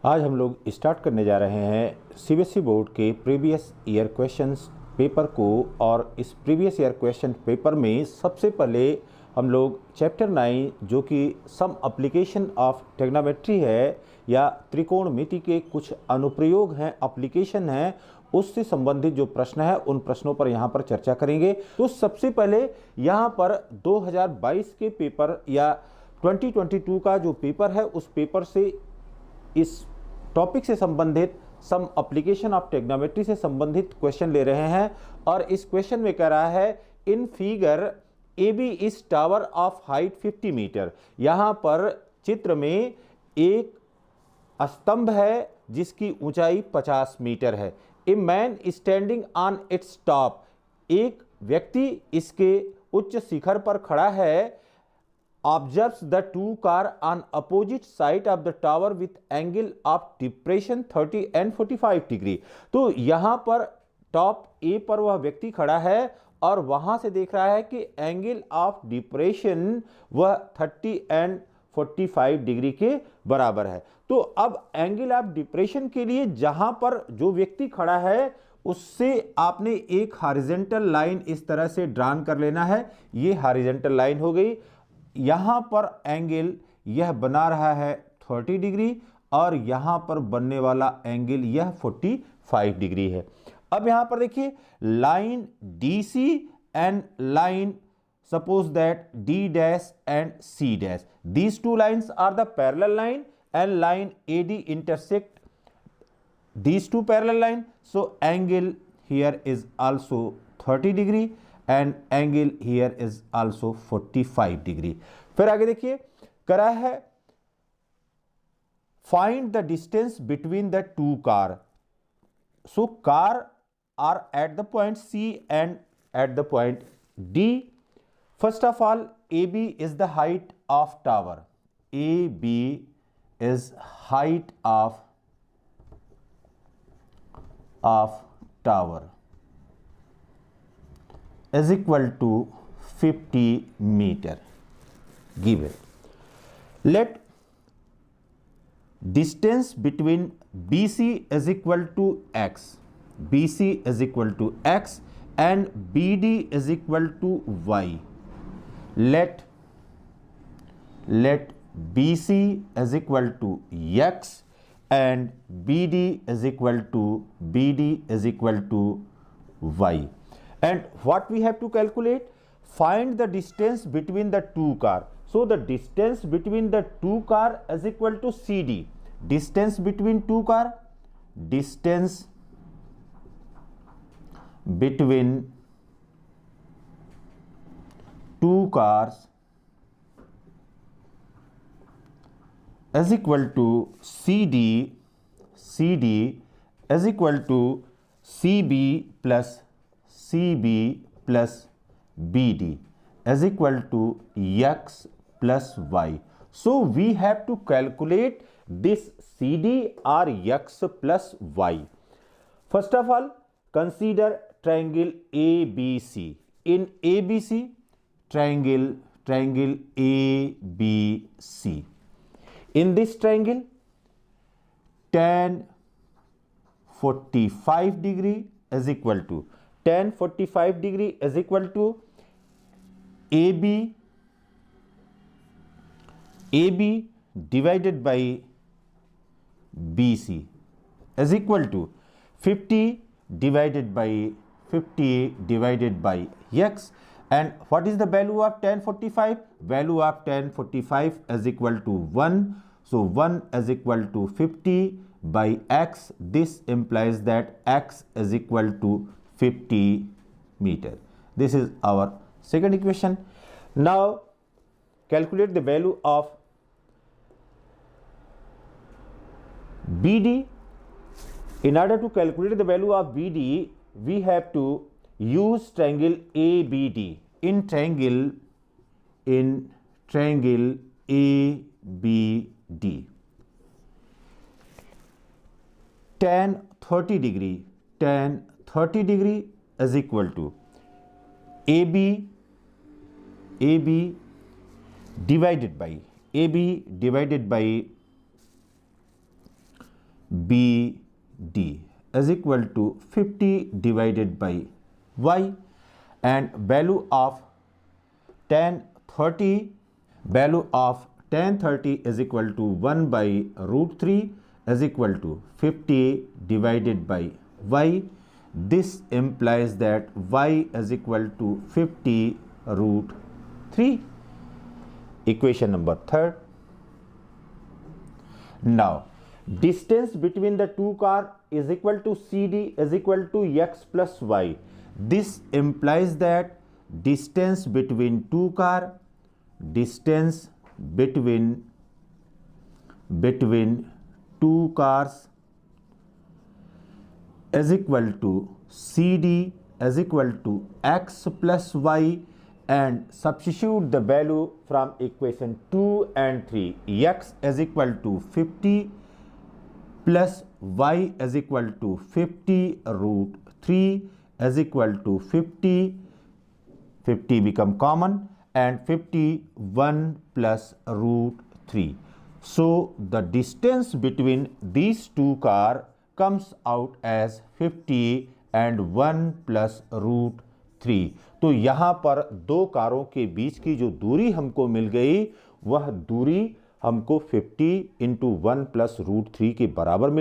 आज हम लोग स्टार्ट करने जा रहे हैं सीबीएसई बोर्ड के प्रीवियस ईयर क्वेश्चंस पेपर को। और इस प्रीवियस ईयर क्वेश्चन पेपर में सबसे पहले हम लोग चैप्टर 9 जो कि सम एप्लीकेशन ऑफ ट्रिग्नोमेट्री है या त्रिकोणमिति के कुछ अनुप्रयोग हैं, एप्लीकेशन हैं, उससे संबंधित जो प्रश्न है उन प्रश्नों पर यहाँ पर चर्चा करेंगे। तो सबसे पहले यहाँ पर 2022 के पेपर या 2022 का जो पेपर है उस पेपर से इस टॉपिक से संबंधित सम एप्लीकेशन ऑफ ट्रिग्नोमेट्री से संबंधित क्वेश्चन ले रहे हैं। और इस क्वेश्चन में कह रहा है in figure A B is tower of height 50 metre. यहाँ पर चित्र में एक स्तंभ है जिसकी ऊंचाई 50 मीटर है। A man standing on its top, एक व्यक्ति इसके उच्च शिखर पर खड़ा है। Observes the two car on opposite side of the tower with angle of depression 30 and 45 degree. तो यहाँ पर टॉप ए पर वह व्यक्ति खड़ा है और वहां से देख रहा है कि एंगल ऑफ डिप्रेशन वह 30 एंड 45 डिग्री के बराबर है। तो अब एंगल ऑफ डिप्रेशन के लिए जहां पर जो व्यक्ति खड़ा है उससे आपने एक हॉरिजॉन्टल लाइन इस तरह से ड्रॉन कर लेना है। ये हॉरिजॉन्टल लाइन हो गई। यहां पर एंगल यह बना रहा है 30 डिग्री और यहां पर बनने वाला एंगल यह 45 डिग्री है। अब यहां पर देखिए line DC and line suppose that D dash and C dash, these two lines are the parallel line and line AD intersect these two parallel line, so angle here is also 30 degree and angle here is also 45 degree। फिर आगे देखिए करा है find the distance between the two car, so car are at the point C and at the point D। first of all AB is the height of tower, AB is height of tower is equal to 50 meter given। Let distance between BC is equal to x, BC is equal to x and BD is equal to y। Let BC is equal to x and BD is equal to y। And what we have to calculate? Find the distance between the two car, so the distance between the two car is equal to CD, distance between two car, distance between two cars is equal to CD is equal to CB plus BD is equal to x plus y। So we have to calculate this CD or x plus y। First of all consider triangle ABC। in ABC triangle ABC, in this triangle tan 45 degree is equal to tan 45 degree is equal to AB divided by BC is equal to 50 divided by x। and what is the value of tan 45? Value of tan 45 is equal to 1, so 1 is equal to 50 by x। this implies that x is equal to 50 meter। this is our second equation। now calculate the value of BD। in order to calculate the value of BD we have to use triangle ABD। in triangle ABD tan 30 degree is equal to AB divided by BD is equal to 50 divided by y, and value of tan 30 is equal to 1 by root 3 is equal to 50 divided by y. This implies that y is equal to 50 root 3. Equation number 3. Now distance between the two cars is equal to CD is equal to x plus y. This implies that distance between two cars is equal to CD is equal to x plus y, and substitute the value from equation 2 and 3. X is equal to 50 plus y is equal to 50 root 3 is equal to 50 become common, and 51 plus root 3. So the distance between these two cars comes out as 50 and 1 plus root 3. तो यहाँ पर दो कारों के बीच की जो दूरी हमको मिल गई वह दूरी हमको 50 इंटू 1 प्लस रूट 3 के बराबर मिल